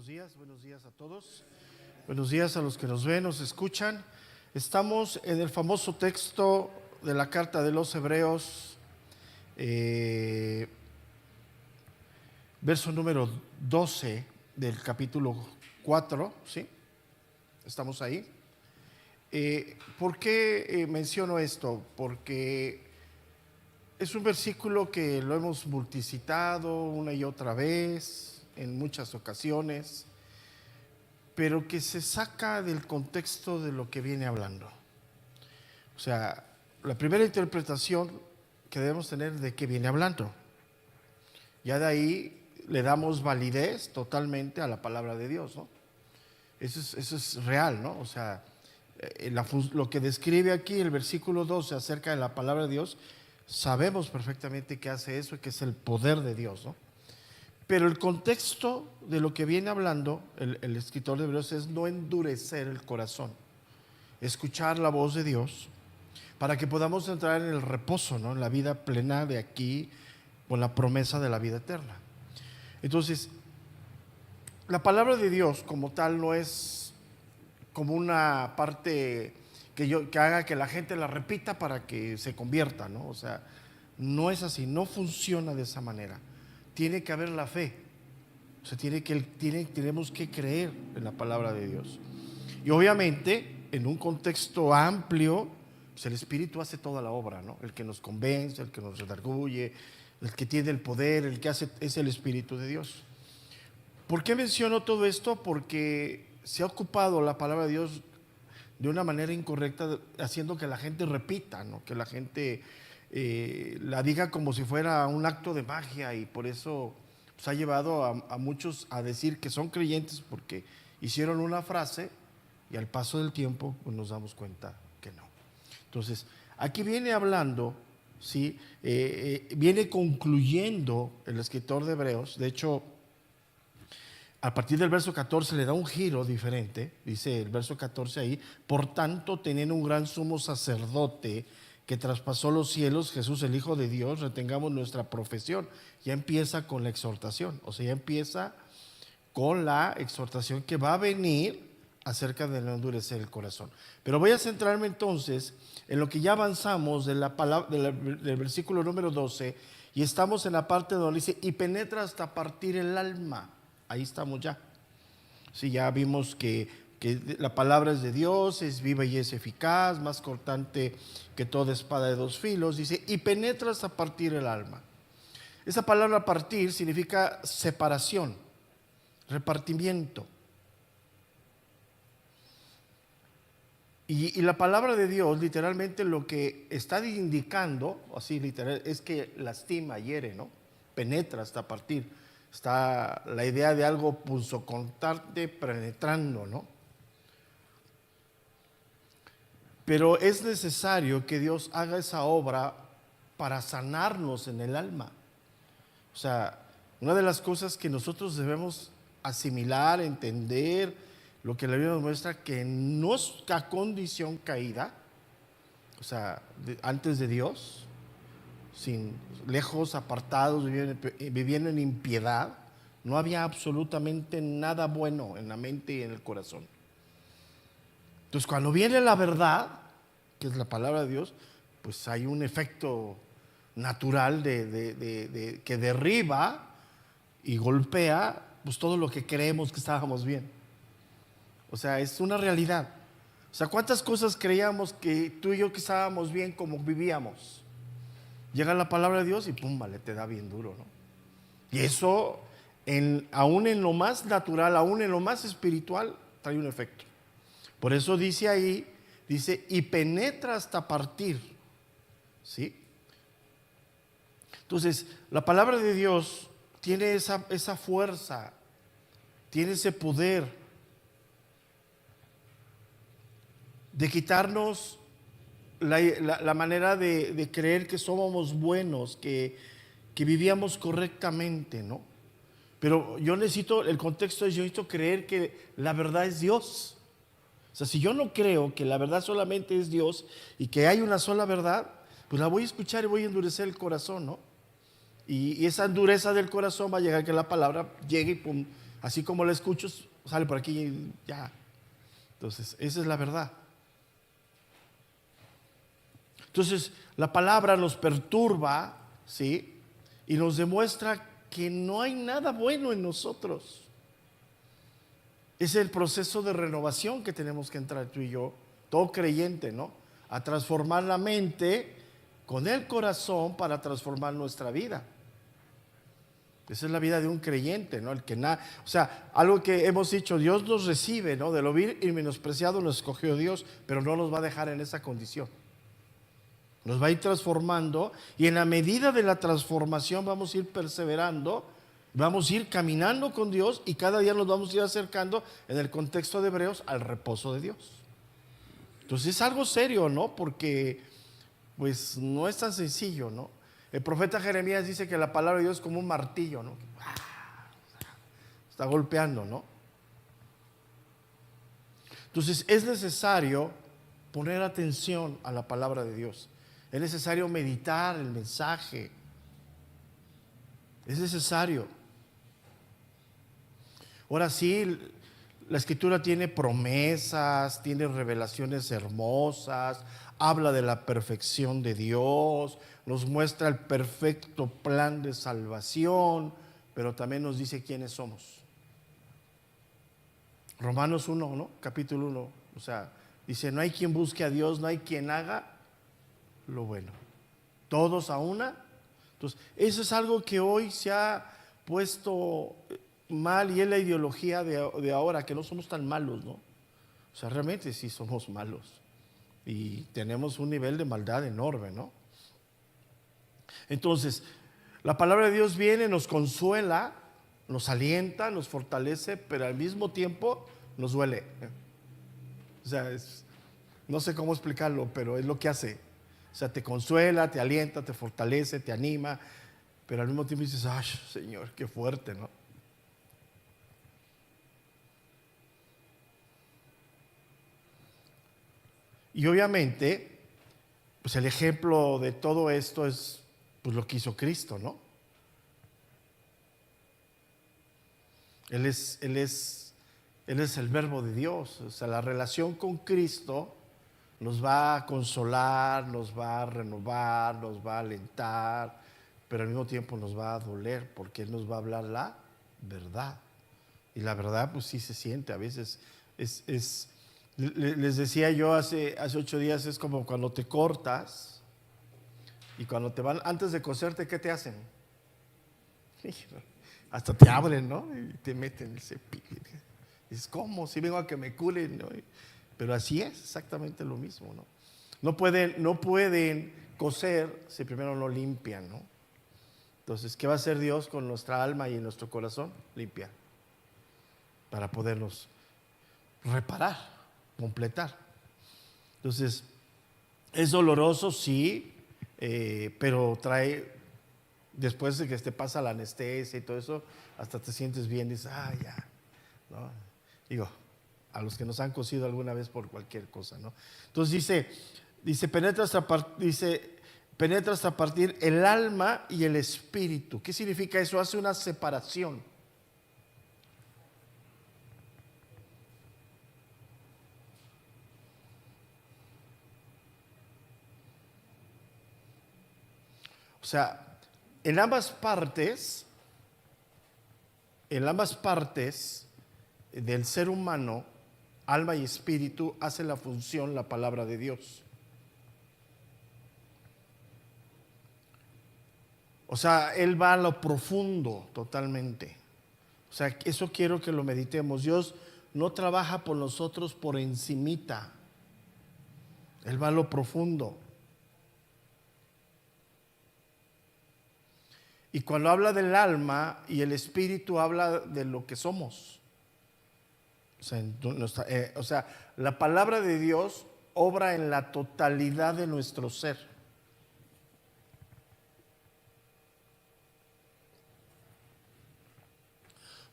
buenos días a todos. Buenos días a los que nos ven, nos escuchan. Estamos en el famoso texto de la carta de los Hebreos, verso número 12 del capítulo 4, ¿sí? Estamos ahí. ¿Por qué menciono esto? Porque es un versículo que lo hemos multicitado una y otra vez, en muchas ocasiones, pero que se saca del contexto de lo que viene hablando. O sea, la primera interpretación que debemos tener de qué viene hablando. Ya de ahí le damos validez totalmente a la palabra de Dios, ¿no? Eso es real, ¿no? O sea, lo que describe aquí el versículo 12 acerca de la palabra de Dios, sabemos perfectamente que hace eso y que es el poder de Dios, ¿no? Pero el contexto de lo que viene hablando el escritor de Hebreos es no endurecer el corazón, escuchar la voz de Dios para que podamos entrar en el reposo, ¿no? En la vida plena de aquí, con la promesa de la vida eterna. Entonces, la palabra de Dios como tal no es como una parte que haga que la gente la repita para que se convierta, ¿no? O sea, no es así, no funciona de esa manera. Tiene que haber la fe, o sea, tenemos que creer en la palabra de Dios. Y obviamente, en un contexto amplio, pues el Espíritu hace toda la obra, ¿no? El que nos convence, el que nos redarguye, el que tiene el poder, el que hace, es el Espíritu de Dios. ¿Por qué menciono todo esto? Porque se ha ocupado la palabra de Dios de una manera incorrecta, haciendo que la gente repita, ¿no? Que la gente la diga como si fuera un acto de magia, y por eso pues, ha llevado a muchos a decir que son creyentes porque hicieron una frase y al paso del tiempo pues, nos damos cuenta que no. Entonces, aquí viene hablando, ¿sí? Viene concluyendo el escritor de Hebreos. De hecho, a partir del verso 14 le da un giro diferente. Dice el verso 14 ahí: por tanto, teniendo un gran sumo sacerdote que traspasó los cielos, Jesús el Hijo de Dios, retengamos nuestra profesión. Ya empieza con la exhortación, o sea, ya empieza con la exhortación que va a venir acerca de no endurecer el corazón. Pero voy a centrarme entonces en lo que ya avanzamos de la palabra, del versículo número 12, y estamos en la parte donde dice: y penetra hasta partir el alma. Ahí estamos ya. Sí, ya vimos que la palabra es de Dios, es viva y es eficaz, más cortante que toda espada de dos filos. Dice: y penetra hasta partir el alma. Esa palabra partir significa separación, repartimiento. Y la palabra de Dios literalmente lo que está indicando, así literal, es que lastima, hiere, ¿no? Penetra hasta partir. Está la idea de algo punzocortante penetrando, ¿no? Pero es necesario que Dios haga esa obra para sanarnos en el alma. O sea, una de las cosas que nosotros debemos asimilar, entender, lo que la Biblia nos muestra, que nuestra condición caída, o sea, antes de Dios, lejos, apartados, viviendo en impiedad, no había absolutamente nada bueno en la mente y en el corazón. Entonces, cuando viene la verdad, que es la palabra de Dios, pues hay un efecto natural que derriba y golpea pues todo lo que creemos que estábamos bien. O sea, es una realidad. O sea, ¿cuántas cosas creíamos que tú y yo que estábamos bien como vivíamos? Llega la palabra de Dios y pum, vale, te da bien duro, ¿no? Y eso, aún en lo más natural, aún en lo más espiritual, trae un efecto. Por eso dice ahí, dice: y penetra hasta partir, ¿sí? Entonces, la palabra de Dios tiene esa fuerza, tiene ese poder de quitarnos la manera de creer que somos buenos, que vivíamos correctamente, ¿no? Pero yo necesito, el contexto es: yo necesito creer que la verdad es Dios. O sea, si yo no creo que la verdad solamente es Dios y que hay una sola verdad, pues la voy a escuchar y voy a endurecer el corazón, ¿no? Y esa endureza del corazón va a llegar a que la palabra llegue y pum, Así como la escucho, sale por aquí y ya. Entonces, esa es la verdad. Entonces, la palabra nos perturba, ¿sí? Y nos demuestra que no hay nada bueno en nosotros. Es el proceso de renovación que tenemos que entrar tú y yo, todo creyente, ¿no? A transformar la mente con el corazón para transformar nuestra vida. Esa es la vida de un creyente, ¿no? O sea, algo que hemos dicho, Dios nos recibe, ¿no? De lo vil y menospreciado nos escogió Dios, pero no nos va a dejar en esa condición. Nos va a ir transformando y en la medida de la transformación vamos a ir perseverando, vamos a ir caminando con Dios y cada día nos vamos a ir acercando en el contexto de Hebreos al reposo de Dios. Entonces es algo serio, ¿no? Porque pues no es tan sencillo, ¿no? El profeta Jeremías dice que la palabra de Dios es como un martillo, ¿no? Está golpeando, ¿no? Entonces es necesario poner atención a la palabra de Dios. Es necesario meditar el mensaje. Es necesario. Ahora sí, la Escritura tiene promesas, tiene revelaciones hermosas, habla de la perfección de Dios, nos muestra el perfecto plan de salvación, pero también nos dice quiénes somos. Romanos 1, ¿no? Capítulo 1, o sea, dice, no hay quien busque a Dios, no hay quien haga lo bueno. Todos a una. Entonces, eso es algo que hoy se ha puesto mal y es la ideología de ahora, que no somos tan malos, ¿no? O sea, realmente sí somos malos y tenemos un nivel de maldad enorme, ¿no? Entonces, la palabra de Dios viene, nos consuela, nos alienta, nos fortalece, pero al mismo tiempo nos duele. O sea, no sé cómo explicarlo, pero es lo que hace. O sea, te consuela, te alienta, te fortalece, te anima, pero al mismo tiempo dices, ay, Señor, qué fuerte, ¿no? Y obviamente, pues el ejemplo de todo esto es pues lo que hizo Cristo, ¿no? Él es el verbo de Dios. O sea, la relación con Cristo nos va a consolar, nos va a renovar, nos va a alentar, pero al mismo tiempo nos va a doler porque Él nos va a hablar la verdad. Y la verdad pues sí se siente, a veces les decía yo hace 8 días, es como cuando te cortas y cuando te van, antes de coserte, ¿qué te hacen? Hasta te abren, ¿no? Y te meten el cepillo. Es como si vengo a que me curen, ¿no? Pero así es exactamente lo mismo, ¿no? No pueden coser si primero no limpian, ¿no? Entonces, ¿qué va a hacer Dios con nuestra alma y en nuestro corazón? Limpia, para podernos reparar, completar. Entonces, es doloroso, sí, pero trae, después de que te pasa la anestesia y todo eso, hasta te sientes bien, dices, ya, ¿no? Digo, a los que nos han cosido alguna vez por cualquier cosa, ¿no? Entonces dice, penetra hasta partir el alma y el espíritu. ¿Qué significa eso? Hace una separación. O sea, en ambas partes del ser humano, alma y espíritu, hace la función la palabra de Dios. O sea, Él va a lo profundo totalmente. O sea, eso quiero que lo meditemos. Dios no trabaja por nosotros por encimita. Él va a lo profundo. Y cuando habla del alma y el espíritu, habla de lo que somos. O sea, la palabra de Dios obra en la totalidad de nuestro ser.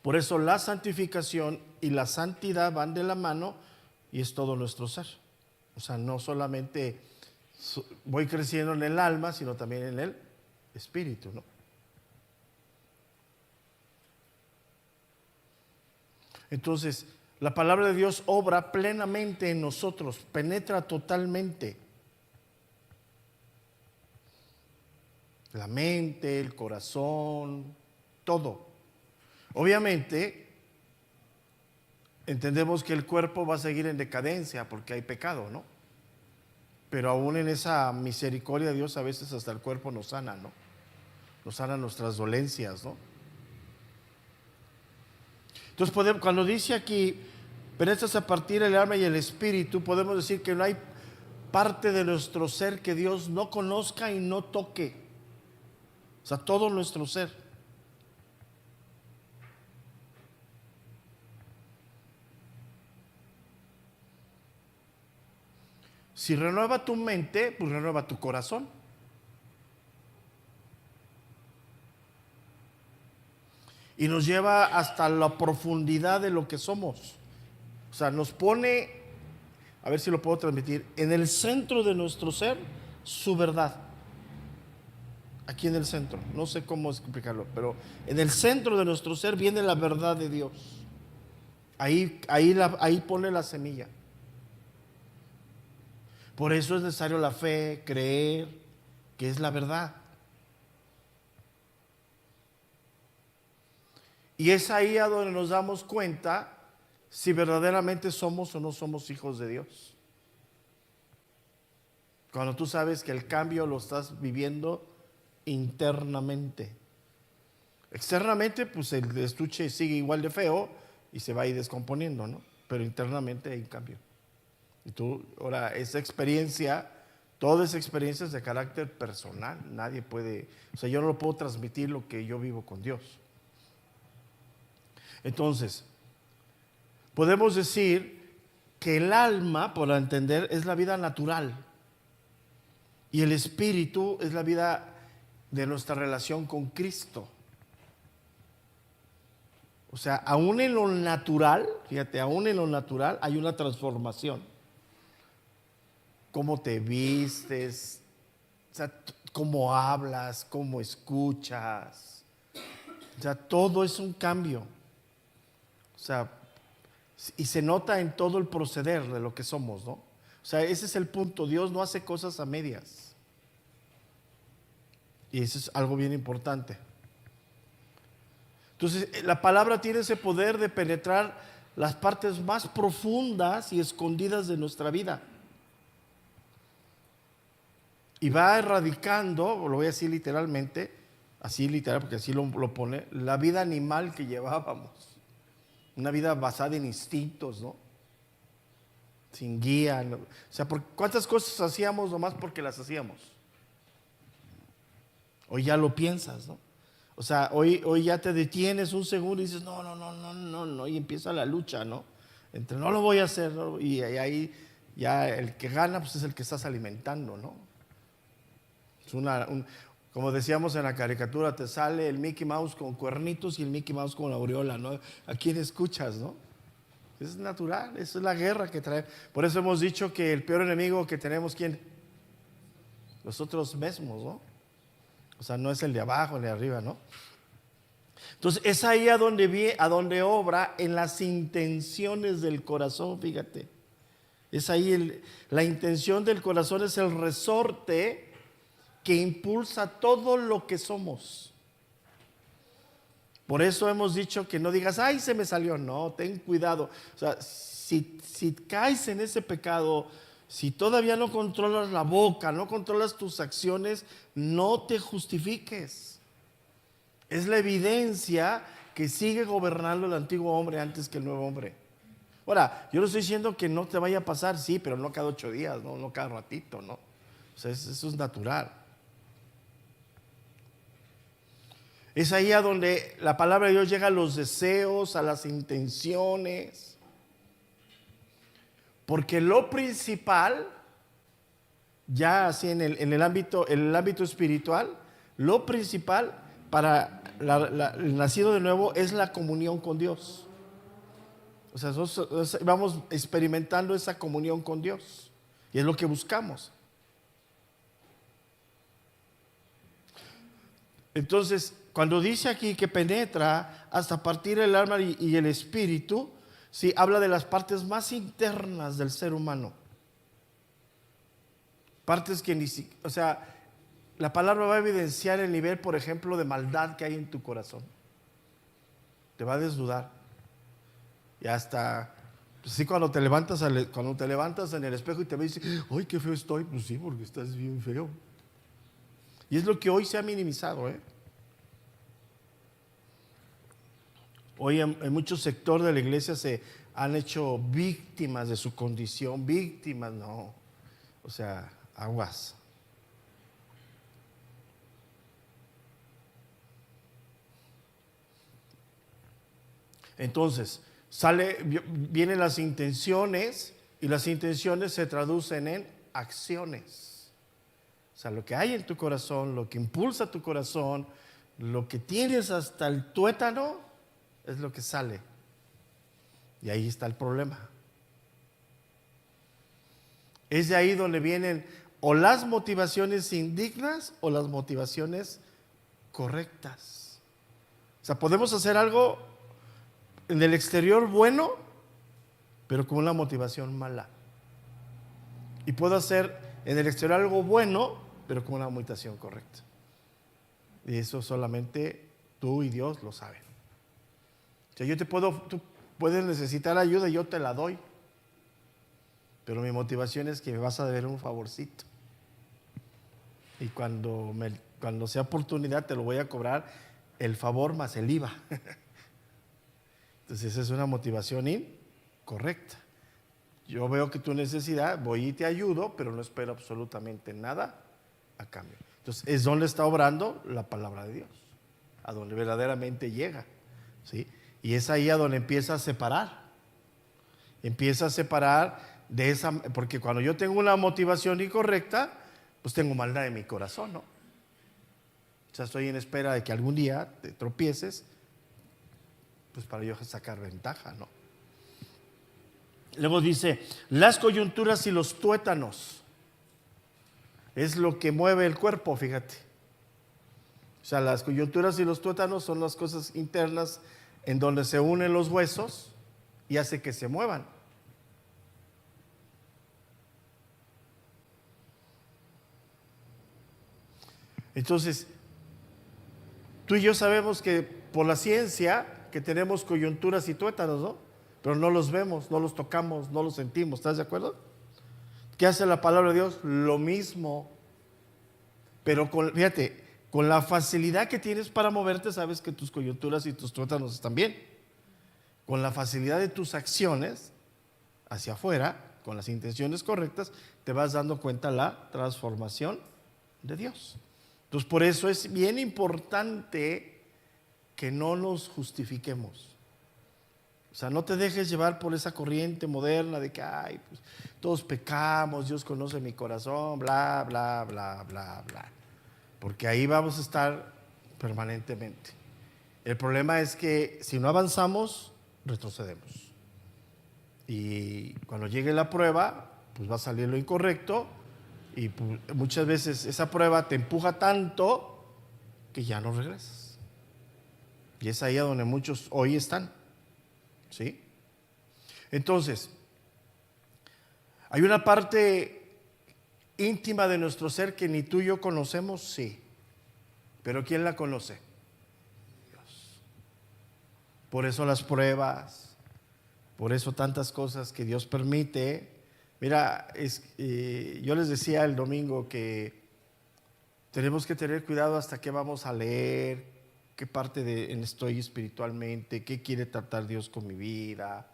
Por eso la santificación y la santidad van de la mano y es todo nuestro ser. O sea, no solamente voy creciendo en el alma, sino también en el espíritu, ¿no? Entonces, la palabra de Dios obra plenamente en nosotros, penetra totalmente la mente, el corazón, todo. Obviamente, entendemos que el cuerpo va a seguir en decadencia porque hay pecado, ¿no? Pero aún en esa misericordia de Dios, a veces hasta el cuerpo nos sana, ¿no? Nos sana nuestras dolencias, ¿no? Entonces, cuando dice aquí, penetras a partir el alma y el espíritu, podemos decir que no hay parte de nuestro ser que Dios no conozca y no toque. O sea, todo nuestro ser. Si renueva tu mente, pues renueva tu corazón. Y nos lleva hasta la profundidad de lo que somos. O sea, nos pone, a ver si lo puedo transmitir, en el centro de nuestro ser, su verdad. Aquí en el centro, no sé cómo explicarlo, pero en el centro de nuestro ser viene la verdad de Dios. Ahí pone la semilla. Por eso es necesario la fe, creer que es la verdad. Y es ahí a donde nos damos cuenta si verdaderamente somos o no somos hijos de Dios. Cuando tú sabes que el cambio lo estás viviendo internamente. Externamente, pues el estuche sigue igual de feo y se va a ir descomponiendo, ¿no? Pero internamente hay un cambio. Y tú, ahora, toda esa experiencia es de carácter personal. Nadie puede, o sea, yo no lo puedo transmitir lo que yo vivo con Dios. Entonces, podemos decir que el alma, por entender, es la vida natural. Y el espíritu es la vida de nuestra relación con Cristo. O sea, aún en lo natural, fíjate, aún en lo natural hay una transformación. Cómo te vistes, o sea, cómo hablas, cómo escuchas. O sea, todo es un cambio. O sea, y se nota en todo el proceder de lo que somos, ¿no? O sea, ese es el punto. Dios no hace cosas a medias. Y eso es algo bien importante. Entonces, la palabra tiene ese poder de penetrar las partes más profundas y escondidas de nuestra vida. Y va erradicando, lo voy a decir literalmente, así literal porque así lo pone, la vida animal que llevábamos. Una vida basada en instintos, ¿no? Sin guía. ¿No? O sea, ¿cuántas cosas hacíamos nomás porque las hacíamos? Hoy ya lo piensas, ¿no? O sea, hoy ya te detienes un segundo y dices, no, y empieza la lucha, ¿no? Entre no lo voy a hacer, ¿no? Y ahí ya el que gana pues es el que estás alimentando, ¿no? Es como decíamos en la caricatura, te sale el Mickey Mouse con cuernitos y el Mickey Mouse con la aureola, ¿no? ¿A quién escuchas, no? Es natural, esa es la guerra que trae. Por eso hemos dicho que el peor enemigo que tenemos, ¿quién? Nosotros mismos, ¿no? O sea, no es el de abajo, el de arriba, ¿no? Entonces, es ahí a donde obra en las intenciones del corazón, fíjate. Es ahí la intención del corazón es el resorte que impulsa todo lo que somos. Por eso hemos dicho que no digas, ay, se me salió. No, ten cuidado. O sea, si caes en ese pecado, si todavía no controlas la boca, no controlas tus acciones, no te justifiques. Es la evidencia que sigue gobernando el antiguo hombre antes que el nuevo hombre. Ahora, yo no estoy diciendo que no te vaya a pasar, sí, pero no cada 8 días, no cada ratito, ¿no? O sea, eso es natural. Es ahí a donde la palabra de Dios llega a los deseos, a las intenciones. Porque lo principal, ya así en el ámbito espiritual, lo principal para el nacido de nuevo es la comunión con Dios. O sea, nosotros vamos experimentando esa comunión con Dios. Y es lo que buscamos. Entonces, cuando dice aquí que penetra hasta partir el alma y el espíritu, Sí, habla de las partes más internas del ser humano. Partes que ni siquiera, o sea, la palabra va a evidenciar el nivel, por ejemplo, de maldad que hay en tu corazón. Te va a desnudar. Y hasta, pues sí, cuando te levantas en el espejo y te ves y dices, ¡ay, qué feo estoy! Pues sí, porque estás bien feo. Y es lo que hoy se ha minimizado, ¿eh? Hoy en muchos sectores de la iglesia se han hecho víctimas de su condición. Víctimas, no. O sea, aguas. Entonces, vienen las intenciones y las intenciones se traducen en acciones. O sea, lo que hay en tu corazón, lo que impulsa tu corazón, lo que tienes hasta el tuétano, es lo que sale. Y ahí está el problema. Es de ahí donde vienen o las motivaciones indignas o las motivaciones correctas. O sea, podemos hacer algo en el exterior bueno, pero con una motivación mala. Y puedo hacer en el exterior algo bueno, pero con una motivación correcta. Y eso solamente tú y Dios lo saben. O sea, tú puedes necesitar ayuda y yo te la doy. Pero mi motivación es que me vas a deber un favorcito. Y cuando sea oportunidad te lo voy a cobrar el favor más el IVA. Entonces esa es una motivación incorrecta. Yo veo que tu necesidad, voy y te ayudo, pero no espero absolutamente nada a cambio. Entonces es donde está obrando la palabra de Dios, a donde verdaderamente llega, ¿sí? Y es ahí a donde empieza a separar. Empieza a separar de esa, porque cuando yo tengo una motivación incorrecta, pues tengo maldad en mi corazón, ¿no? O sea, estoy en espera de que algún día te tropieces, pues para yo sacar ventaja, ¿no? Luego dice, las coyunturas y los tuétanos es lo que mueve el cuerpo, fíjate. O sea, las coyunturas y los tuétanos son las cosas internas en donde se unen los huesos y hace que se muevan. Entonces, tú y yo sabemos que por la ciencia que tenemos coyunturas y tuétanos, ¿no? Pero no los vemos, no los tocamos, no los sentimos, ¿estás de acuerdo? ¿Qué hace la palabra de Dios? Lo mismo. Pero fíjate, con la facilidad que tienes para moverte, sabes que tus coyunturas y tus tuétanos están bien. Con la facilidad de tus acciones hacia afuera, con las intenciones correctas, te vas dando cuenta de la transformación de Dios. Entonces, por eso es bien importante que no nos justifiquemos. O sea, no te dejes llevar por esa corriente moderna de que, ay, pues, todos pecamos, Dios conoce mi corazón, bla, bla, bla, bla, bla. Porque ahí vamos a estar permanentemente. El problema es que si no avanzamos, retrocedemos. Y cuando llegue la prueba, pues va a salir lo incorrecto y pues, muchas veces esa prueba te empuja tanto que ya no regresas. Y es ahí a donde muchos hoy están. ¿Sí? Entonces, hay una parte íntima de nuestro ser que ni tú y yo conocemos, sí. Pero ¿quién la conoce? Dios. Por eso las pruebas, por eso tantas cosas que Dios permite. Mira, yo les decía el domingo que tenemos que tener cuidado hasta qué vamos a leer, qué parte estoy espiritualmente, qué quiere tratar Dios con mi vida.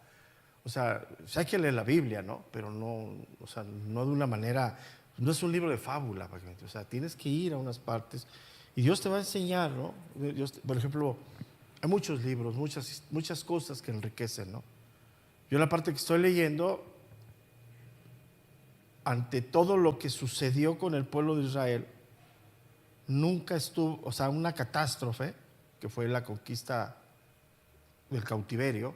O sea, hay que leer la Biblia, ¿no? Pero no, o sea, no de una manera, no es un libro de fábula, o sea, tienes que ir a unas partes y Dios te va a enseñar, ¿no? Dios, por ejemplo, hay muchos libros, muchas cosas que enriquecen, ¿no? Yo la parte que estoy leyendo, ante todo lo que sucedió con el pueblo de Israel, nunca estuvo, o sea, una catástrofe, que fue la conquista del cautiverio,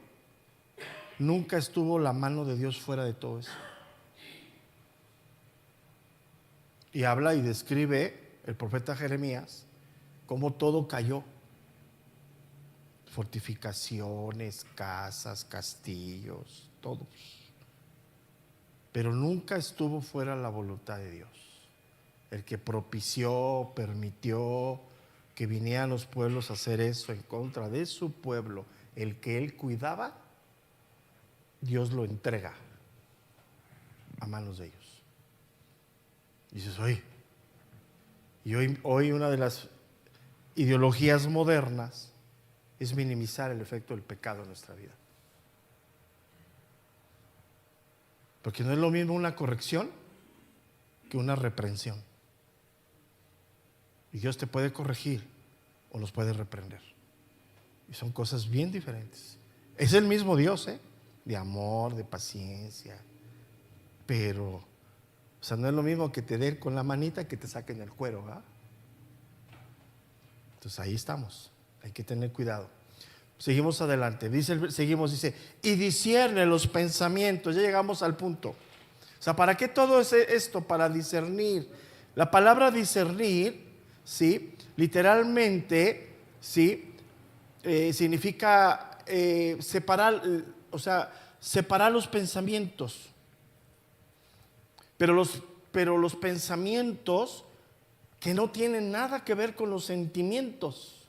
nunca estuvo la mano de Dios fuera de todo eso. Y habla y describe el profeta Jeremías cómo todo cayó. fortificaciones, casas, castillos, todos. Pero nunca estuvo fuera la voluntad de Dios. El que propició, permitió que vinieran los pueblos a hacer eso en contra de su pueblo, el que él cuidaba, Dios lo entrega a manos de ellos. Y dices, oye, y hoy una de las ideologías modernas es minimizar el efecto del pecado en nuestra vida. Porque no es lo mismo una corrección que una reprensión. Y Dios te puede corregir o nos puede reprender. Y son cosas bien diferentes. Es el mismo Dios, de amor, de paciencia. Pero, o sea, no es lo mismo que te den con la manita que te saquen el cuero, ¿verdad? Entonces ahí estamos. Hay que tener cuidado. Seguimos adelante. Dice, y discierne los pensamientos. Ya llegamos al punto. O sea, ¿para qué todo esto? Para discernir. La palabra discernir, ¿sí? Literalmente, ¿sí? Significa separar, separar los pensamientos. Pero los pensamientos que no tienen nada que ver con los sentimientos.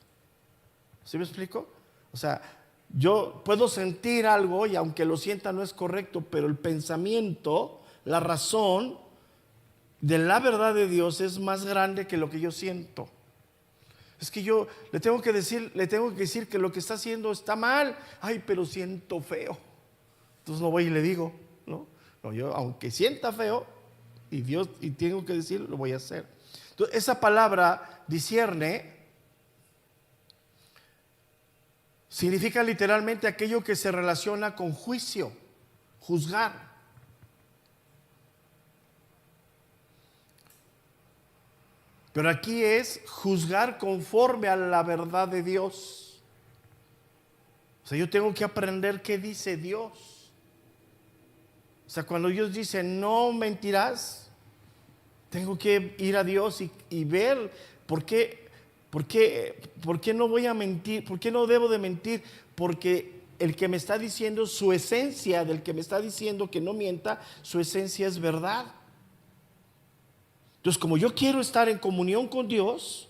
¿Sí me explico? O sea, yo puedo sentir algo y aunque lo sienta no es correcto, pero el pensamiento, la razón de la verdad de Dios es más grande que lo que yo siento. Es que yo le tengo que decir que lo que está haciendo está mal. Ay, pero siento feo. Entonces no voy y le digo, ¿no? No, yo aunque sienta feo y tengo que decir, lo voy a hacer. Entonces, esa palabra discierne significa literalmente aquello que se relaciona con juicio, juzgar. Pero aquí es juzgar conforme a la verdad de Dios. O sea, yo tengo que aprender qué dice Dios. O sea, cuando Dios dice no mentirás, tengo que ir a Dios y ver por qué no voy a mentir, por qué no debo de mentir, porque el que me está diciendo, su esencia del que me está diciendo que no mienta, su esencia es verdad. Entonces, como yo quiero estar en comunión con Dios,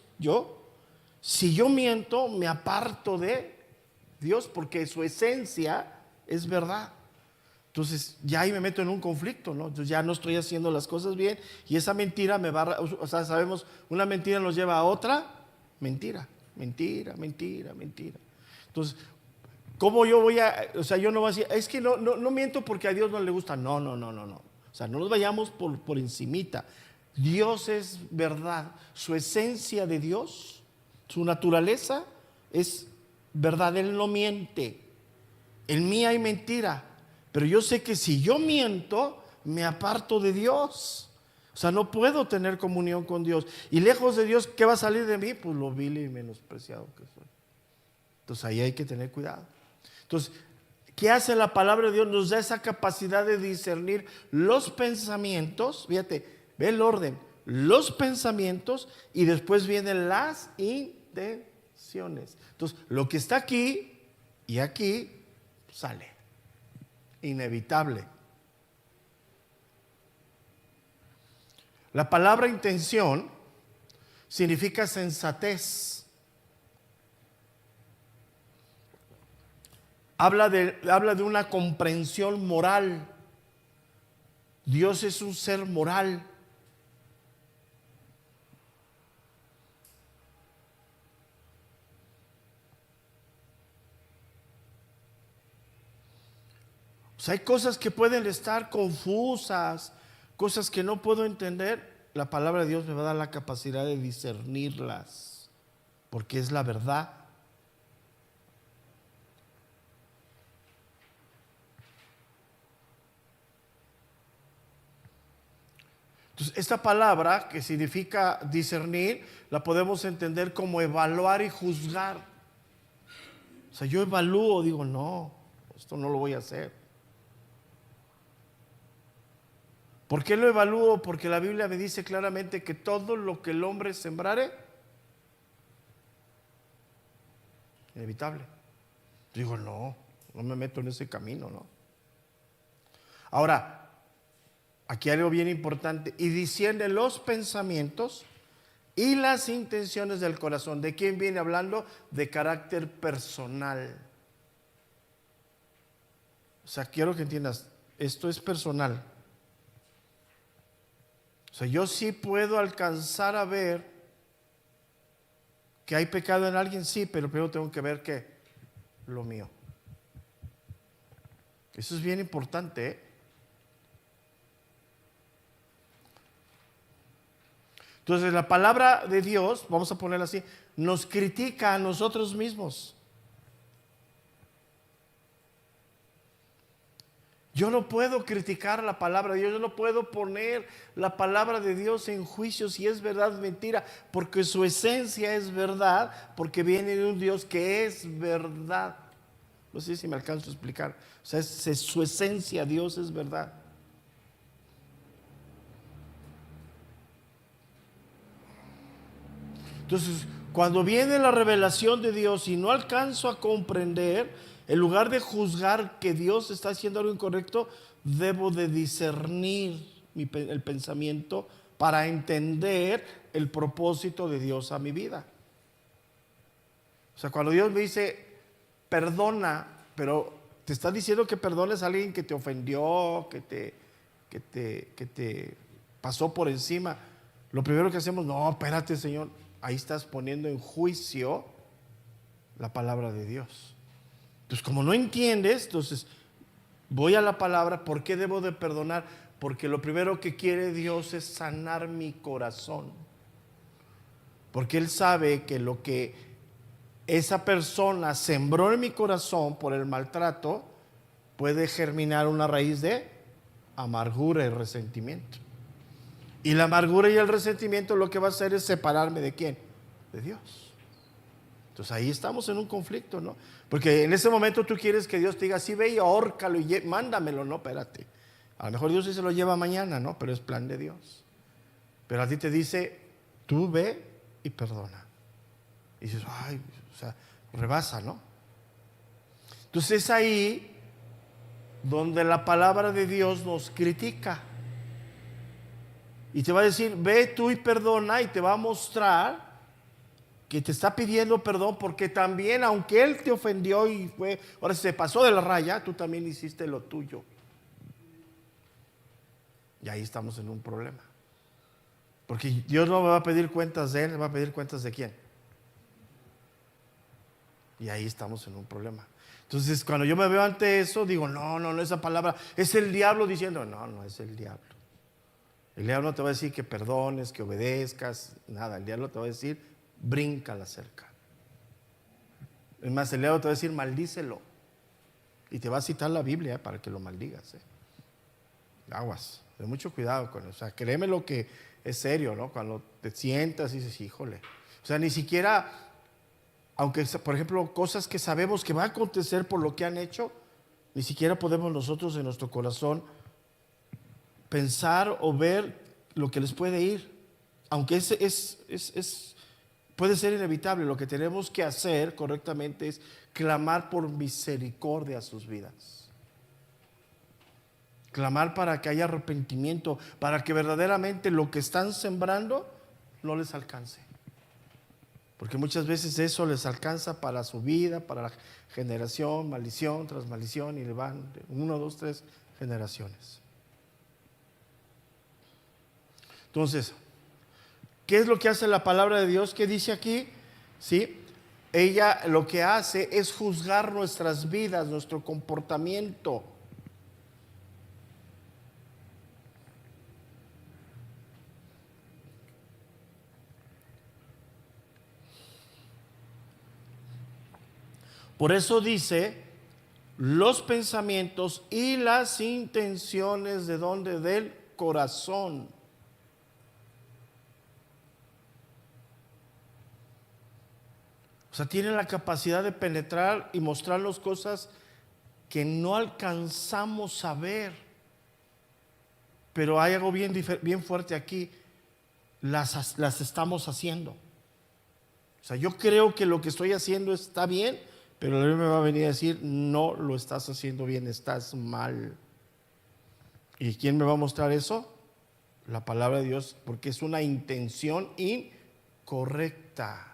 si yo miento, me aparto de Dios porque su esencia es verdad. Entonces, ya ahí me meto en un conflicto, ¿no? Entonces, ya no estoy haciendo las cosas bien y esa mentira sabemos, una mentira nos lleva a otra mentira. Entonces, ¿cómo yo voy yo no voy a decir, es que no miento porque a Dios no le gusta? No. O sea, no nos vayamos por encimita. Dios es verdad. Su esencia de Dios, su naturaleza es verdad. Él no miente. En mí hay mentira. Pero yo sé que si yo miento, me aparto de Dios. O sea, no puedo tener comunión con Dios. Y lejos de Dios, ¿qué va a salir de mí? Pues lo vil y menospreciado que soy. Entonces ahí hay que tener cuidado. Entonces, ¿qué hace la palabra de Dios? Nos da esa capacidad de discernir los pensamientos. Fíjate, ve el orden. Los pensamientos y después vienen las intenciones. Entonces, lo que está aquí y aquí sale. Inevitable. La palabra intención significa sensatez. Habla de una comprensión moral. Dios es un ser moral. O sea, hay cosas que pueden estar confusas, cosas que no puedo entender. La palabra de Dios me va a dar la capacidad de discernirlas, porque es la verdad. Entonces, esta palabra que significa discernir, la podemos entender como evaluar y juzgar. O sea, yo evalúo, digo, no, esto no lo voy a hacer. ¿Por qué lo evalúo? Porque la Biblia me dice claramente que todo lo que el hombre sembrare, inevitable. Digo, no me meto en ese camino, ¿no? Ahora, aquí hay algo bien importante. Y discierne los pensamientos y las intenciones del corazón. ¿De quién viene hablando? De carácter personal. O sea, quiero que entiendas, esto es personal. O sea, yo sí puedo alcanzar a ver que hay pecado en alguien, sí, pero primero tengo que ver que lo mío. Eso es bien importante, ¿eh? Entonces la palabra de Dios, vamos a ponerla así, nos critica a nosotros mismos. Yo no puedo criticar la palabra de Dios, yo no puedo poner la palabra de Dios en juicio si es verdad o mentira, porque su esencia es verdad, porque viene de un Dios que es verdad. No sé si me alcanzo a explicar. O sea, su esencia, Dios es verdad. Entonces, cuando viene la revelación de Dios y no alcanzo a comprender, en lugar de juzgar que Dios está haciendo algo incorrecto, debo de discernir el pensamiento para entender el propósito de Dios a mi vida. O sea, cuando Dios me dice, perdona, pero te está diciendo que perdones a alguien que te ofendió, que te pasó por encima. Lo primero que hacemos, no, espérate, Señor. Ahí estás poniendo en juicio la palabra de Dios. Entonces, como no entiendes, entonces voy a la palabra. ¿Por qué debo de perdonar? Porque lo primero que quiere Dios es sanar mi corazón. Porque Él sabe que lo que esa persona sembró en mi corazón por el maltrato puede germinar una raíz de amargura y resentimiento. Y la amargura y el resentimiento lo que va a hacer es separarme ¿de quién? De Dios. Entonces ahí estamos en un conflicto, ¿no? Porque en ese momento tú quieres que Dios te diga, sí, ve y ahórcalo y mándamelo, no, espérate. A lo mejor Dios sí se lo lleva mañana, ¿no? Pero es plan de Dios. Pero a ti te dice, tú ve y perdona. Y dices, ay, o sea, rebasa, ¿no? Entonces es ahí donde la palabra de Dios nos critica. Y te va a decir, ve tú y perdona, y te va a mostrar que te está pidiendo perdón porque también, aunque él te ofendió y ahora se pasó de la raya, tú también hiciste lo tuyo. Y ahí estamos en un problema. Porque Dios no me va a pedir cuentas de él, me va a pedir cuentas de quién. Y ahí estamos en un problema. Entonces, cuando yo me veo ante eso, digo, no, esa palabra es el diablo diciendo, no es el diablo. El diablo no te va a decir que perdones, que obedezcas, nada. El diablo te va a decir, brinca la cerca. Es más, el diablo te va a decir, maldícelo. Y te va a citar la Biblia para que lo maldigas. Aguas, ten mucho cuidado con eso. O sea, créeme lo que es serio, ¿no? Cuando te sientas y dices, híjole. O sea, ni siquiera, aunque, por ejemplo, cosas que sabemos que va a acontecer por lo que han hecho, ni siquiera podemos nosotros en nuestro corazón pensar o ver lo que les puede ir, aunque puede ser inevitable. Lo que tenemos que hacer correctamente es clamar por misericordia a sus vidas, clamar para que haya arrepentimiento, para que verdaderamente lo que están sembrando no les alcance, porque muchas veces eso les alcanza para su vida, para la generación, maldición tras maldición, y le van 1, 2, 3 generaciones. Entonces, ¿qué es lo que hace la palabra de Dios? ¿Qué dice aquí? ¿Sí? Ella lo que hace es juzgar nuestras vidas, nuestro comportamiento. Por eso dice, los pensamientos y las intenciones ¿de dónde? Del corazón. O sea, tiene la capacidad de penetrar y mostrarnos cosas que no alcanzamos a ver. Pero hay algo bien fuerte aquí. Las estamos haciendo. O sea, yo creo que lo que estoy haciendo está bien, Pero el enemigo me va a venir a decir, no lo estás haciendo bien, estás mal. ¿Y quién me va a mostrar eso? La palabra de Dios, porque es una intención incorrecta.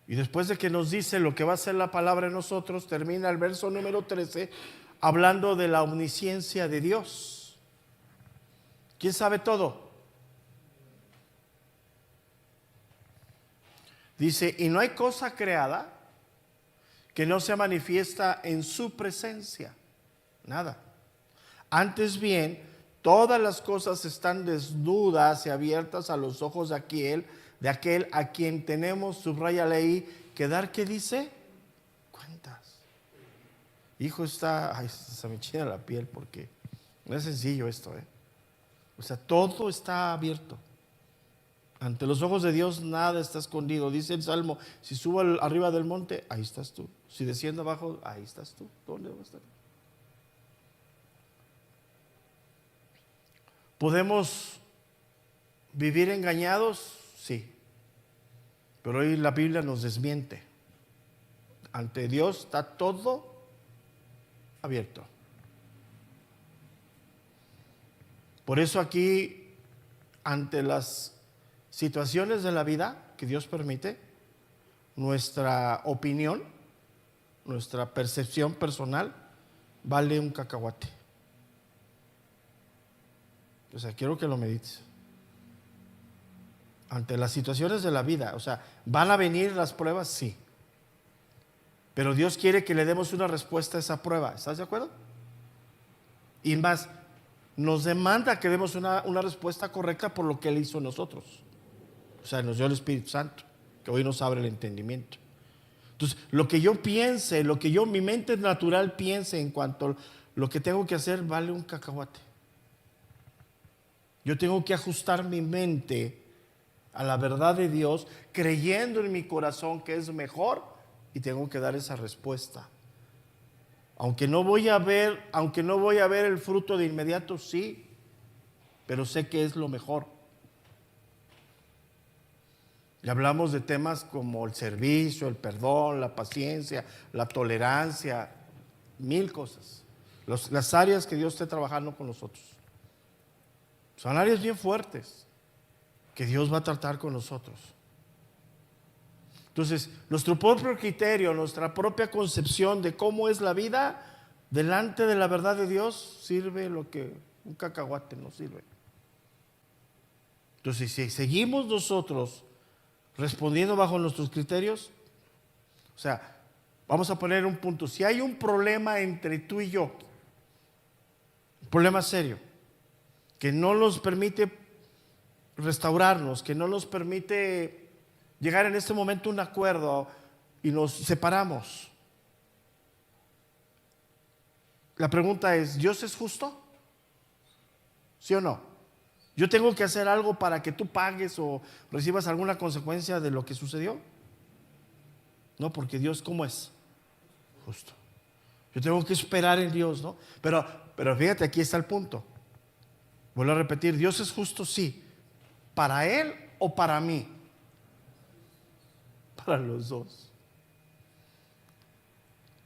Y después de que nos dice lo que va a hacer la palabra en nosotros, termina el verso número 13 hablando de la omnisciencia de Dios. ¿Quién sabe todo? Dice, y no hay cosa creada que no se manifiesta en su presencia. Nada. Antes bien, todas las cosas están desnudas y abiertas a los ojos de aquel a quien tenemos, subraya ley, que dar, ¿qué dice? Cuentas. Hijo, ay, se me china la piel porque no es sencillo esto, O sea, todo está abierto. Ante los ojos de Dios nada está escondido. Dice el Salmo, si subo arriba del monte, ahí estás tú. Si desciendo abajo, ahí estás tú. ¿Dónde va a estar? ¿Podemos vivir engañados? Sí. Pero hoy la Biblia nos desmiente. Ante Dios está todo abierto. Por eso aquí, ante las situaciones de la vida que Dios permite, nuestra opinión, nuestra percepción personal vale un cacahuate. O sea, quiero que lo medites. Ante las situaciones de la vida, o sea, ¿van a venir las pruebas? Sí. Pero Dios quiere que le demos una respuesta a esa prueba. ¿Estás de acuerdo? Y más, nos demanda que demos una respuesta correcta por lo que Él hizo en nosotros. O sea, nos dio el Espíritu Santo, que hoy nos abre el entendimiento. Entonces, lo que yo piense, mi mente natural piense en cuanto a lo que tengo que hacer, vale un cacahuate. Yo tengo que ajustar mi mente a la verdad de Dios, creyendo en mi corazón que es mejor, y tengo que dar esa respuesta. Aunque no voy a ver el fruto de inmediato, sí, pero sé que es lo mejor. Y hablamos de temas como el servicio, el perdón, la paciencia, la tolerancia, 1000 cosas. Las áreas que Dios esté trabajando con nosotros. Son áreas bien fuertes que Dios va a tratar con nosotros. Entonces, nuestro propio criterio, nuestra propia concepción de cómo es la vida delante de la verdad de Dios sirve lo que un cacahuate no sirve. Entonces, si seguimos nosotros respondiendo bajo nuestros criterios, o sea, vamos a poner un punto. Si hay un problema entre tú y yo, un problema serio, que no nos permite restaurarnos, que no nos permite llegar en este momento a un acuerdo y nos separamos. La pregunta es, ¿Dios es justo? ¿Sí o no? ¿Yo tengo que hacer algo para que tú pagues o recibas alguna consecuencia de lo que sucedió? No, porque Dios, ¿cómo es? Justo. Yo tengo que esperar en Dios, ¿no? Pero fíjate, aquí está el punto. Vuelvo a repetir, ¿Dios es justo? Sí. ¿Para Él o para mí? Para los dos.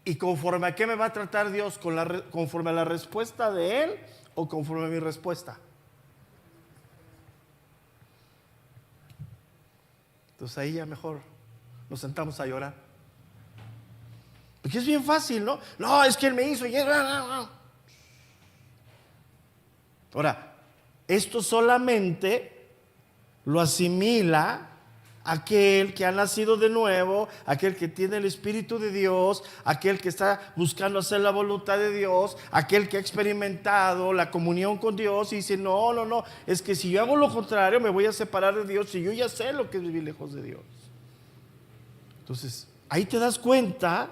¿Y conforme a qué me va a tratar Dios? ¿Conforme a la respuesta de Él o conforme a mi respuesta? Entonces ahí ya mejor nos sentamos a llorar. Porque es bien fácil, ¿no? No, es que Él me hizo y Ahora, esto solamente lo asimila aquel que ha nacido de nuevo, aquel que tiene el Espíritu de Dios, aquel que está buscando hacer la voluntad de Dios, aquel que ha experimentado la comunión con Dios y dice, no, es que si yo hago lo contrario me voy a separar de Dios y yo ya sé lo que es vivir lejos de Dios. Entonces, ahí te das cuenta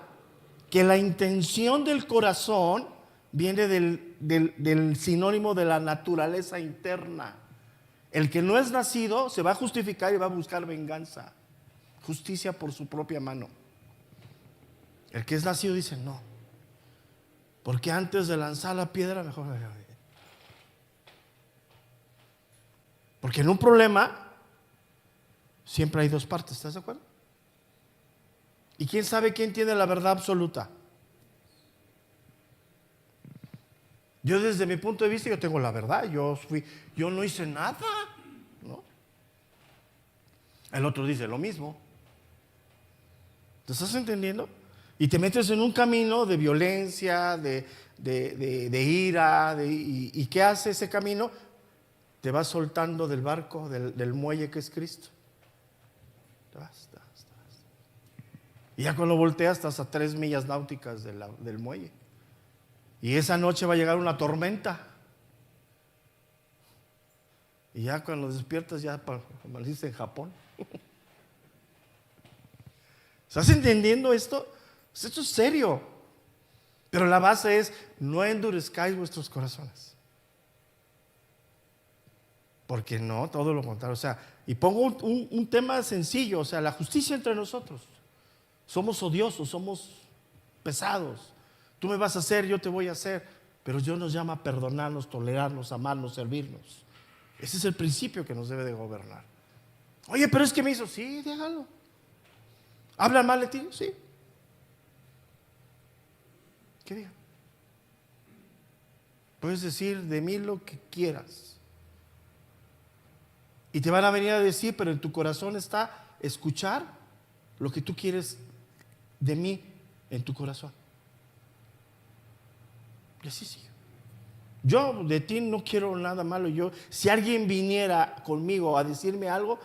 que la intención del corazón viene del sinónimo de la naturaleza interna. El que no es nacido se va a justificar y va a buscar venganza, justicia por su propia mano. El que es nacido dice no, porque antes de lanzar la piedra mejor. Porque en un problema siempre hay dos partes, ¿estás de acuerdo? ¿Y quién sabe quién tiene la verdad absoluta? Yo desde mi punto de vista yo tengo la verdad, yo no hice nada, ¿no? El otro dice lo mismo. ¿Te estás entendiendo? Y te metes en un camino de violencia, de ira, ¿y qué hace ese camino? Te vas soltando del barco, del muelle que es Cristo. Te vas. Y ya cuando volteas estás a 3 millas náuticas del muelle. Y esa noche va a llegar una tormenta. Y ya cuando despiertas ya amaneciste en Japón. ¿Estás entendiendo esto? Esto es serio. Pero la base es: no endurezcáis vuestros corazones. Porque no, todo lo contrario. O sea, y pongo un tema sencillo, o sea, la justicia entre nosotros. Somos odiosos, somos pesados. Tú me vas a hacer, yo te voy a hacer. Pero Dios nos llama a perdonarnos, tolerarnos, amarnos, servirnos. Ese es el principio que nos debe de gobernar. Oye, pero es que me hizo. Sí, déjalo. ¿Hablan mal de ti? Sí. ¿Qué diga? Puedes decir de mí lo que quieras. Y te van a venir a decir, pero en tu corazón está escuchar lo que tú quieres de mí en tu corazón. Y así sigue. Yo de ti no quiero nada malo. Si alguien viniera conmigo a decirme algo,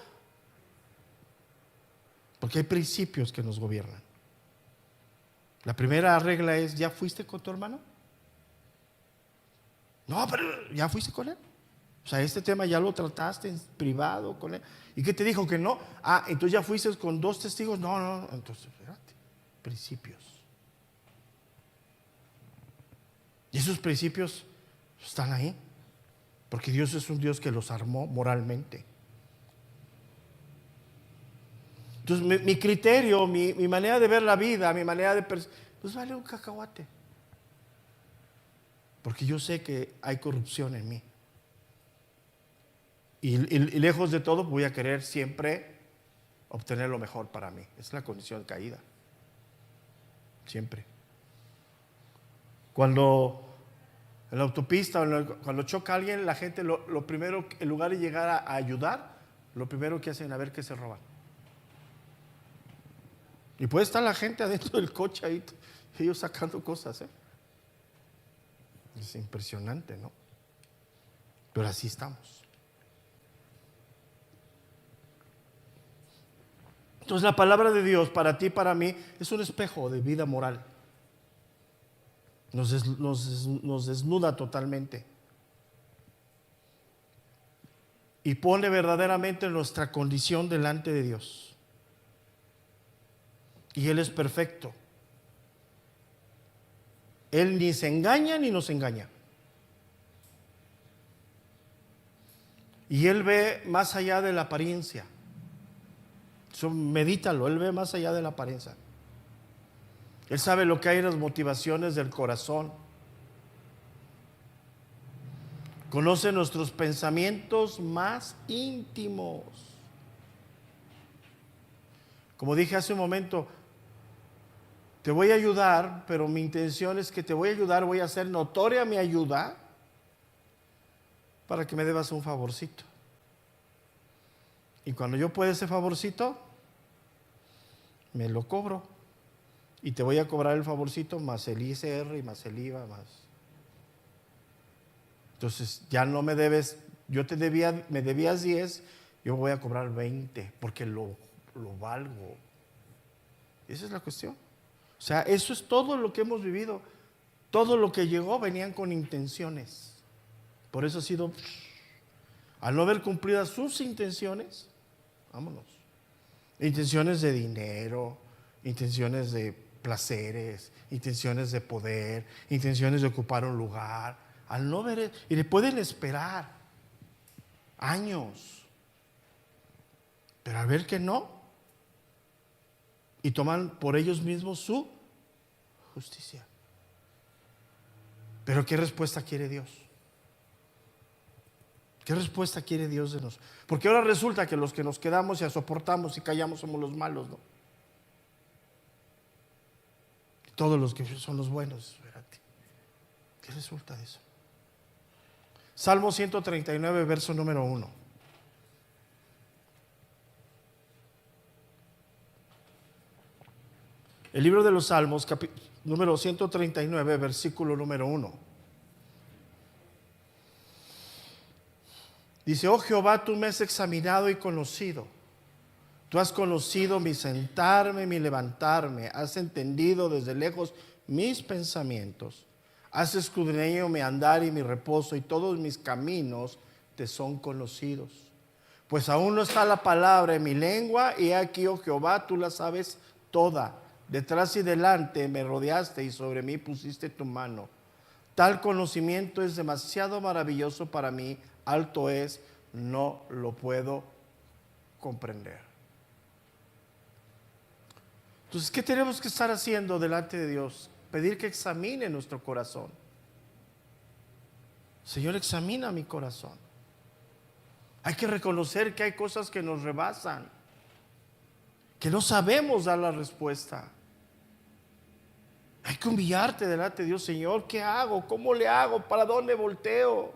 porque hay principios que nos gobiernan. La primera regla es: ¿ya fuiste con tu hermano? No, pero ¿ya fuiste con él? O sea, este tema ya lo trataste en privado con él. ¿Y qué te dijo que no? Entonces ya fuiste con 2 testigos. No, entonces, espérate. Principios. Y esos principios están ahí. Porque Dios es un Dios que los armó moralmente. Entonces mi criterio, mi manera de ver la vida, mi manera de pues vale un cacahuate. Porque yo sé que hay corrupción en mí. Y lejos de todo voy a querer siempre obtener lo mejor para mí. Es la condición caída. Siempre. Cuando en la autopista, cuando choca alguien, la gente lo primero, en lugar de llegar a ayudar, lo primero que hacen es a ver qué se roban. Y puede estar la gente adentro del coche ahí, ellos sacando cosas, ¿eh? Es impresionante, ¿no? Pero así estamos. Entonces la palabra de Dios para ti y para mí es un espejo de vida moral. Nos desnuda totalmente. Y pone verdaderamente nuestra condición delante de Dios. Y Él es perfecto. Él ni se engaña ni nos engaña. Y Él ve más allá de la apariencia. Medítalo, Él ve más allá de la apariencia. Él sabe lo que hay en las motivaciones del corazón. Conoce nuestros pensamientos más íntimos. Como dije hace un momento, te voy a ayudar, pero mi intención es que te voy a ayudar, voy a hacer notoria mi ayuda para que me debas un favorcito. Y cuando yo pueda ese favorcito, me lo cobro. Y te voy a cobrar el favorcito más el ISR y más el IVA más. Entonces ya no me debes, me debías 10, yo voy a cobrar 20 porque lo valgo. Esa es la cuestión. O sea, eso es todo lo que hemos vivido. Todo lo que llegó venían con intenciones. Por eso ha sido, al no haber cumplido sus intenciones, vámonos. Intenciones de dinero, intenciones de placeres, intenciones de poder, intenciones de ocupar un lugar. Al no ver, y le pueden esperar años, pero al ver que no, y toman por ellos mismos su justicia. Pero ¿qué respuesta quiere Dios? ¿Qué respuesta quiere Dios de nosotros? Porque ahora resulta que los que nos quedamos y soportamos y callamos somos los malos, ¿no? Todos los que son los buenos, espérate. ¿Qué resulta de eso? Salmo 139, verso número 1. El libro de los Salmos, número 139, versículo número 1. Dice: oh Jehová, tú me has examinado y conocido. Tú has conocido mi sentarme, mi levantarme. Has entendido desde lejos mis pensamientos. Has escudriñado mi andar y mi reposo, y todos mis caminos te son conocidos. Pues aún no está la palabra en mi lengua, y aquí, oh Jehová, tú la sabes toda. Detrás y delante me rodeaste y sobre mí pusiste tu mano. Tal conocimiento es demasiado maravilloso para mí, alto es, no lo puedo comprender. Entonces, ¿qué tenemos que estar haciendo delante de Dios? Pedir que examine nuestro corazón. Señor, examina mi corazón. Hay que reconocer que hay cosas que nos rebasan, que no sabemos dar la respuesta. Hay que humillarte delante de Dios. Señor, ¿qué hago? ¿Cómo le hago? ¿Para dónde volteo?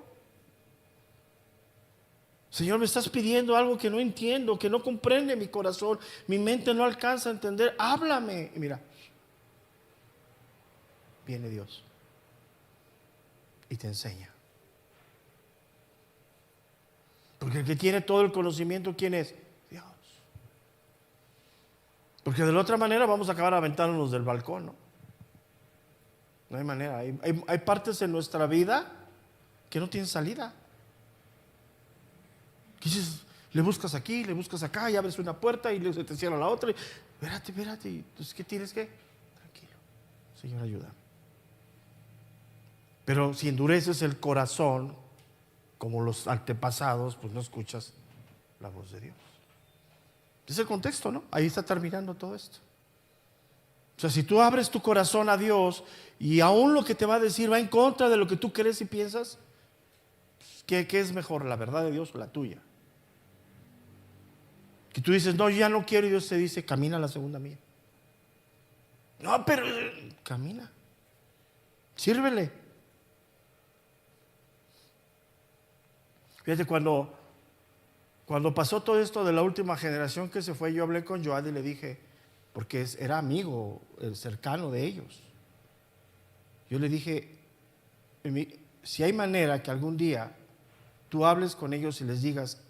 Señor, me estás pidiendo algo que no entiendo, que no comprende mi corazón. Mi mente no alcanza a entender. Háblame. Y mira, viene Dios y te enseña. Porque el que tiene todo el conocimiento, ¿quién es? Dios. Porque de la otra manera vamos a acabar aventándonos del balcón, ¿no? No hay manera. Hay partes en nuestra vida que no tienen salida. Dices, le buscas aquí, le buscas acá, y abres una puerta y se te cierra la otra. Y, espérate. Entonces, ¿qué tienes que? Tranquilo. Señor, ayuda. Pero si endureces el corazón, como los antepasados, pues no escuchas la voz de Dios. Es el contexto, ¿no? Ahí está terminando todo esto. O sea, si tú abres tu corazón a Dios y aún lo que te va a decir va en contra de lo que tú crees y piensas, ¿qué es mejor, la verdad de Dios o la tuya? Que tú dices, no, yo ya no quiero, y Dios te dice, camina la segunda milla. No, pero camina. Sírvele. Fíjate, cuando pasó todo esto de la última generación que se fue, yo hablé con Joad y le dije, porque era amigo, cercano de ellos. Yo le dije, si hay manera que algún día tú hables con ellos y les digas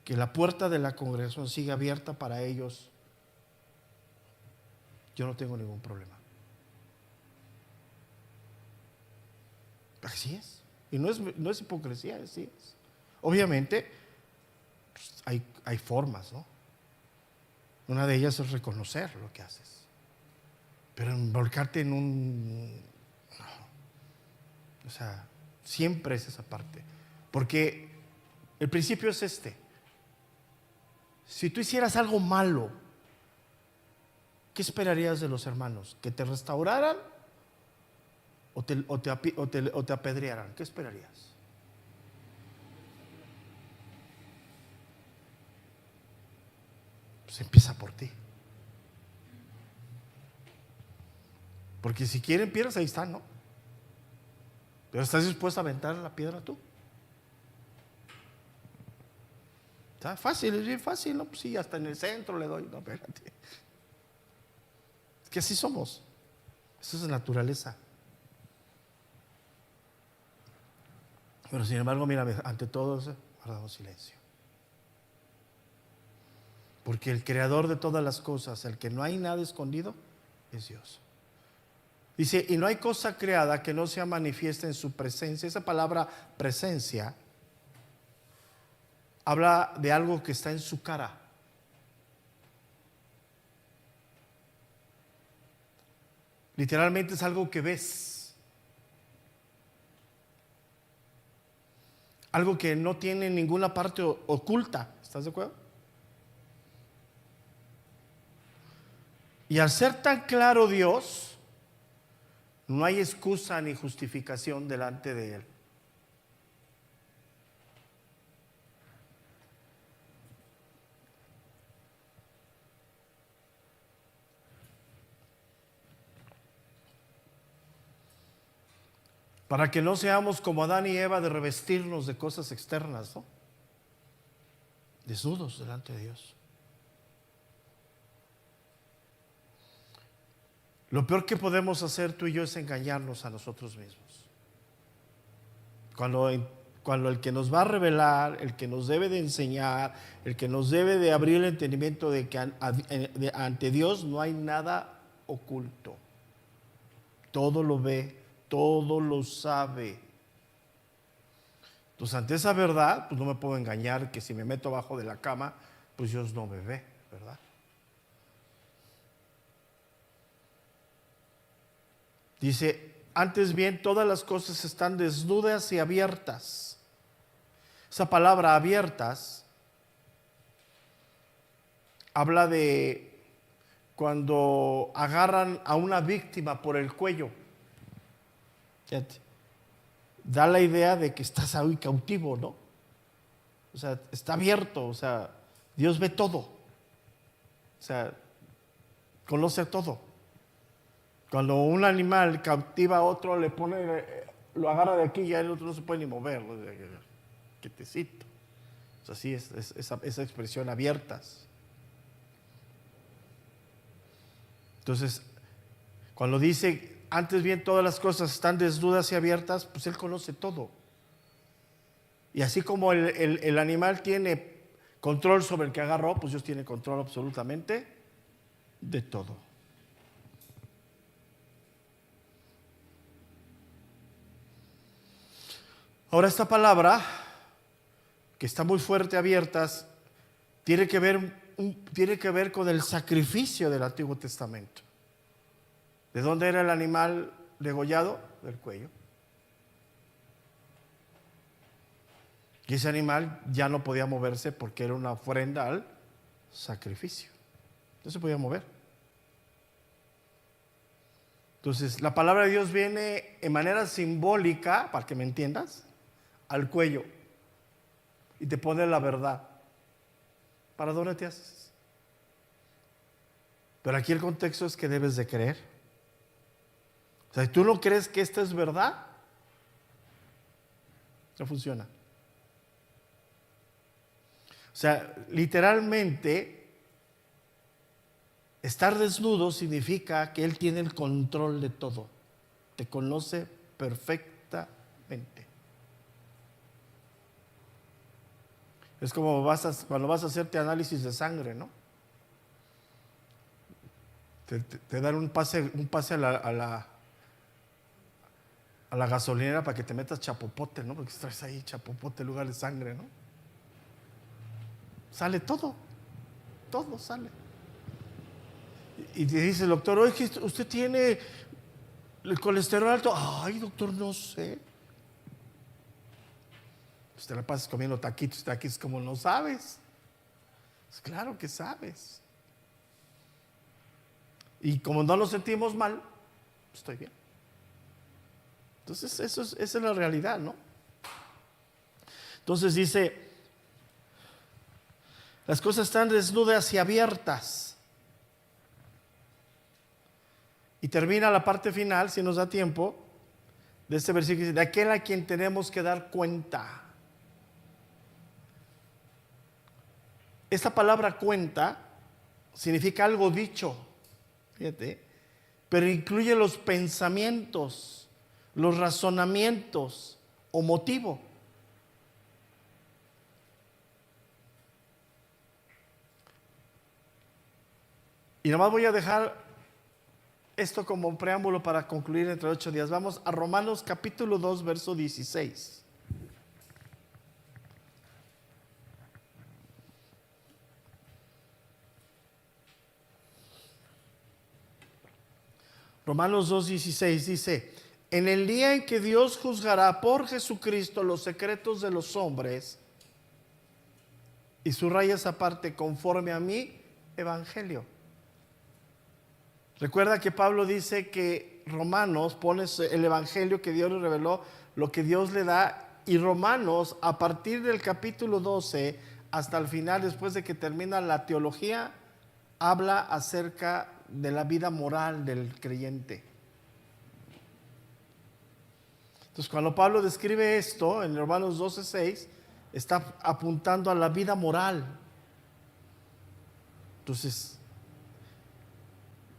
que la puerta de la congregación siga abierta para ellos, yo no tengo ningún problema. Así es. Y no es hipocresía, así es. Obviamente, pues, hay formas, ¿no? Una de ellas es reconocer lo que haces. Pero involucrarte en no. O sea, siempre es esa parte. Porque el principio es este. Si tú hicieras algo malo, ¿qué esperarías de los hermanos? ¿Que te restauraran o te apedrearan? ¿Qué esperarías? Pues empieza por ti. Porque si quieren piedras, ahí están, ¿no? Pero ¿estás dispuesto a aventar la piedra tú? Está fácil, es bien fácil, ¿no? Pues sí, hasta en el centro le doy. No, espérate. Es que así somos. Eso es naturaleza. Pero sin embargo, mira, ante todo eso, guardamos silencio. Porque el creador de todas las cosas, el que no hay nada escondido, es Dios. Dice, y no hay cosa creada que no sea manifiesta en su presencia. Esa palabra presencia habla de algo que está en su cara. Literalmente es algo que ves. Algo que no tiene ninguna parte oculta. ¿Estás de acuerdo? Y al ser tan claro Dios, no hay excusa ni justificación delante de Él. Para que no seamos como Adán y Eva de revestirnos de cosas externas, ¿no? Desnudos delante de Dios. Lo peor que podemos hacer tú y yo es engañarnos a nosotros mismos. Cuando el que nos va a revelar, el que nos debe de enseñar, el que nos debe de abrir el entendimiento de que ante Dios no hay nada oculto. Todo lo ve, todo lo sabe. Entonces, ante esa verdad, pues no me puedo engañar que si me meto abajo de la cama, pues Dios no me ve, ¿verdad? Dice, antes bien, todas las cosas están desnudas y abiertas. Esa palabra abiertas habla de cuando agarran a una víctima por el cuello. Fíjate, da la idea de que estás ahí cautivo, ¿no? O sea, está abierto, o sea, Dios ve todo. O sea, conoce todo. Cuando un animal cautiva a otro, le pone, lo agarra de aquí y ya el otro no se puede ni mover. Quietecito. O sea, así es esa expresión, abiertas. Entonces, cuando dice, antes bien todas las cosas están desnudas y abiertas, pues Él conoce todo. Y así como el animal tiene control sobre el que agarró, pues Dios tiene control absolutamente de todo. Ahora, esta palabra, que está muy fuerte, abiertas, tiene que ver con el sacrificio del Antiguo Testamento. ¿De dónde era el animal degollado? Del cuello. Y ese animal ya no podía moverse porque era una ofrenda al sacrificio. No se podía mover. Entonces, la palabra de Dios viene en manera simbólica, para que me entiendas, al cuello y te pone la verdad. ¿Para dónde te haces? Pero aquí el contexto es que debes de creer. O sea, si tú no crees que esta es verdad, no funciona. O sea, literalmente, estar desnudo significa que Él tiene el control de todo. Te conoce perfectamente. Es como cuando vas a hacerte análisis de sangre, ¿no? Te dan un pase a la gasolinera para que te metas chapopote, ¿no? Porque traes ahí chapopote en lugar de sangre, ¿no? Sale todo sale. Y te dice el doctor, oye, usted tiene el colesterol alto. Ay, doctor, no sé. Pues te la pasas comiendo taquitos, como no sabes. Pues claro que sabes. Y como no nos sentimos mal, estoy bien. Entonces, esa es la realidad, ¿no? Entonces dice, las cosas están desnudas y abiertas. Y termina la parte final, si nos da tiempo, de este versículo, de aquel a quien tenemos que dar cuenta. Esta palabra cuenta significa algo dicho, fíjate, pero incluye los pensamientos, los razonamientos o motivo. Y nomás voy a dejar esto como un preámbulo para concluir entre 8 días. Vamos a Romanos capítulo 2, verso 16. Romanos 2:16 dice, en el día en que Dios juzgará por Jesucristo los secretos de los hombres, y subraya esa parte, conforme a mi evangelio. Recuerda que Pablo dice que Romanos pone el evangelio que Dios le reveló, lo que Dios le da, y Romanos a partir del capítulo 12 hasta el final, después de que termina la teología, habla acerca de la vida moral del creyente. Entonces, cuando Pablo describe esto en Romanos 12:6, está apuntando a la vida moral. Entonces,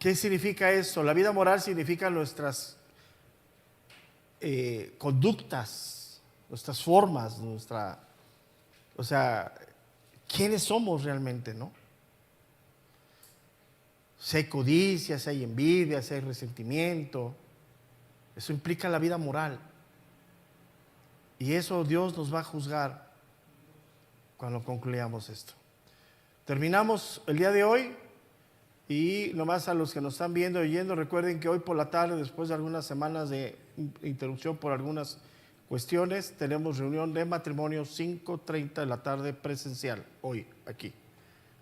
¿qué significa eso? La vida moral significa nuestras conductas, nuestras formas, o sea, quiénes somos realmente, ¿no? Si hay codicia, si hay envidia, si hay resentimiento, eso implica la vida moral. Y eso Dios nos va a juzgar cuando concluyamos esto. Terminamos el día de hoy. Y nomás a los que nos están viendo y oyendo, recuerden que hoy por la tarde, después de algunas semanas de interrupción por algunas cuestiones, tenemos reunión de matrimonio 5:30 de la tarde presencial, hoy aquí.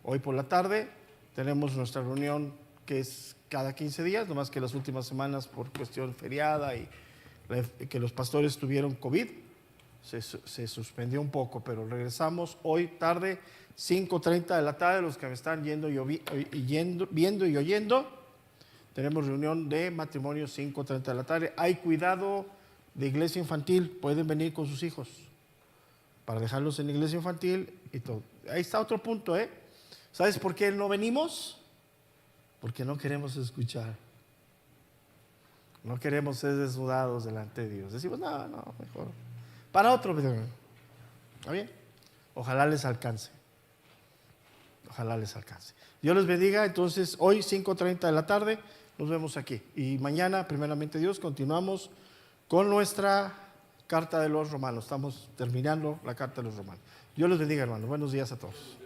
Hoy por la tarde tenemos nuestra reunión que es cada 15 días, nomás que las últimas semanas por cuestión feriada y que los pastores tuvieron COVID, se suspendió un poco, pero regresamos hoy tarde, 5:30 de la tarde. Los que me están viendo y oyendo, tenemos reunión de matrimonio 5:30 de la tarde. Hay cuidado de iglesia infantil, pueden venir con sus hijos para dejarlos en iglesia infantil y todo. Ahí está otro punto, ¿sabes por qué no venimos? Porque no queremos escuchar. No queremos ser desnudados delante de Dios. Decimos, no, mejor para otro video. ¿Está bien? Ojalá les alcance. Ojalá les alcance. Dios les bendiga. Entonces, hoy 5:30 de la tarde nos vemos aquí. Y mañana, primeramente Dios, continuamos con nuestra carta de los Romanos. Estamos terminando la carta de los Romanos. Dios les bendiga, hermanos. Buenos días a todos.